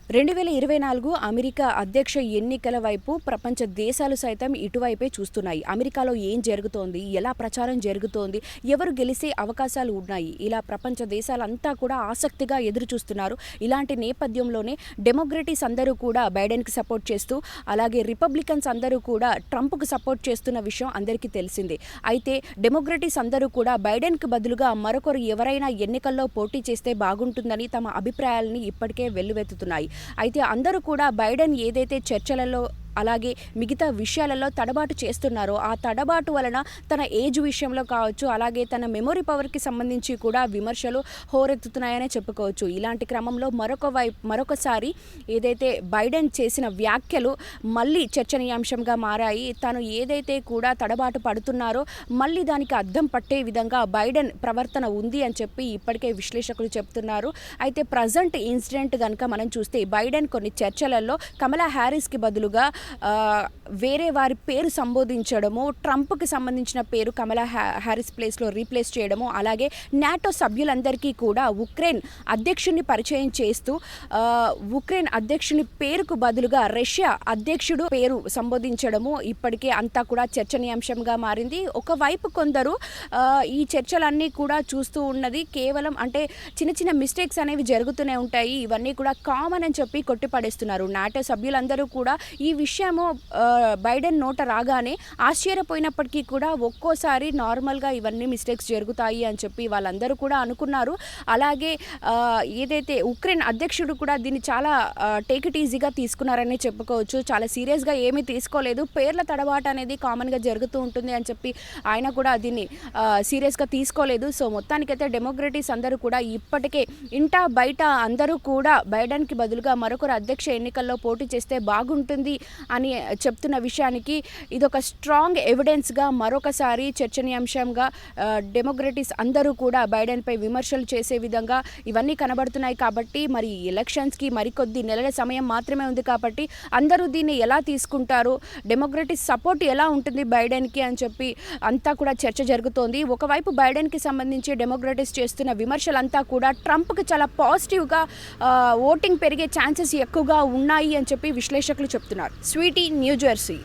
2024 America అధ్యక్ష ఎన్నికల వైపు ప్రపంచ దేశాలు సైతం ఇటువైపే చూస్తున్నాయి. అమెరికాలో ఏం జరుగుతోంది? ఎలా ప్రచారం జరుగుతోంది? ఎవరు గెలిసే అవకాశాలు ఉన్నాయి? ఇలా ప్రపంచ దేశాలంతా కూడా ఆసక్తిగా ఎదురుచూస్తున్నారు. ఇలాంటి నేపథ్యంలోనే డెమోక్రటీస్ అందరూ కూడా బైడెన్‌కి సపోర్ట్ చేస్తూ, అలాగే రిపబ్లికన్స్ అందరూ కూడా ట్రంప్‌కు సపోర్ట్ చేస్తున్న విషయం అందరికీ తెలిసిందే. అయితే డెమోక్రటీస్ అందరూ కూడా బైడెన్‌కి బదులుగా మరొకరు ఎవరైనా ఎన్నికల్లో పోటీ చేస్తే బాగుంటుందని తమ అభిప్రాయాలని ఇప్పటికే వెల్లువెత్తుతున్నాయి. అయితే అందరూ కూడా బైడెన్ ఏదైతే చర్చలలో అలాగే మిగతా విషయాలలో తడబాటు చేస్తున్నారో ఆ తడబాటు వలన తన ఏజ్ విషయంలో కావచ్చు, అలాగే తన మెమొరీ పవర్‌కి సంబంధించి కూడా విమర్శలు హోరెత్తుతున్నాయనే చెప్పుకోవచ్చు. ఇలాంటి క్రమంలో మరొకసారి ఏదైతే బైడెన్ చేసిన వ్యాఖ్యలు మళ్ళీ చర్చనీయాంశంగా మారాయి. తను ఏదైతే కూడా తడబాటు పడుతున్నారో మళ్ళీ దానికి అద్దం పట్టే విధంగా బైడెన్ ప్రవర్తన ఉంది అని చెప్పి ఇప్పటికే విశ్లేషకులు చెప్తున్నారు. అయితే ప్రజెంట్ ఇన్సిడెంట్ గనుక మనం చూస్తే బైడెన్ కొన్ని చర్చలలో కమలా హ్యారిస్‌కి బదులుగా వేరే వారి పేరు సంబోధించడము, ట్రంప్‌కి సంబంధించిన పేరు కమలా హ్యారిస్ ప్లేస్‌లో రీప్లేస్ చేయడము, అలాగే నాటో సభ్యులందరికీ కూడా ఉక్రెయిన్ అధ్యక్షుడిని పరిచయం చేస్తూ ఉక్రెయిన్ అధ్యక్షుని పేరుకు బదులుగా రష్యా అధ్యక్షుడు పేరు సంబోధించడము ఇప్పటికే అంతా కూడా చర్చనీయాంశంగా మారింది. ఒకవైపు కొందరు ఈ చర్చలన్నీ కూడా చూస్తూ ఉన్నది కేవలం అంటే చిన్న చిన్న మిస్టేక్స్ అనేవి జరుగుతూనే ఉంటాయి, ఇవన్నీ కూడా కామన్ అని చెప్పి కొట్టిపడేస్తున్నారు. నాటో సభ్యులందరూ కూడా ఈ విషయము బైడెన్ నోట రాగానే ఆశ్చర్యపోయినప్పటికీ కూడా ఒక్కోసారి నార్మల్గా ఇవన్నీ మిస్టేక్స్ జరుగుతాయి అని చెప్పి వాళ్ళందరూ కూడా అనుకున్నారు. అలాగే ఏదైతే ఉక్రెయిన్ అధ్యక్షుడు కూడా దీన్ని చాలా టేక్ ఇట్ ఈజీగా తీసుకున్నారని చెప్పుకోవచ్చు. చాలా సీరియస్గా ఏమీ తీసుకోలేదు. పేర్ల తడబాటు అనేది కామన్గా జరుగుతూ ఉంటుంది అని చెప్పి ఆయన కూడా దీన్ని సీరియస్గా తీసుకోలేదు. సో మొత్తానికైతే డెమోక్రటీస్ అందరూ కూడా ఇప్పటికే ఇంటా బయట అందరూ కూడా బైడెన్కి బదులుగా మరొకరు అధ్యక్ష ఎన్నికల్లో పోటీ చేస్తే బాగుంటుంది అని చెప్తున్న విషయానికి ఇదొక స్ట్రాంగ్ ఎవిడెన్స్గా మరొకసారి చర్చనీయాంశంగా డెమోక్రటీస్ అందరూ కూడా బైడెన్పై విమర్శలు చేసే విధంగా ఇవన్నీ కనబడుతున్నాయి. కాబట్టి మరి ఎలక్షన్స్కి మరికొద్ది నెలల సమయం మాత్రమే ఉంది కాబట్టి అందరూ దీన్ని ఎలా తీసుకుంటారు, డెమోక్రటీస్ సపోర్ట్ ఎలా ఉంటుంది బైడెన్కి అని చెప్పి అంతా కూడా చర్చ జరుగుతోంది. ఒకవైపు బైడెన్కి సంబంధించి డెమోక్రటీస్ చేస్తున్న విమర్శలంతా కూడా ట్రంప్కి చాలా పాజిటివ్గా ఓటింగ్ పెరిగే ఛాన్సెస్ ఎక్కువగా ఉన్నాయి అని చెప్పి విశ్లేషకులు చెప్తున్నారు. Sweety, New Jersey.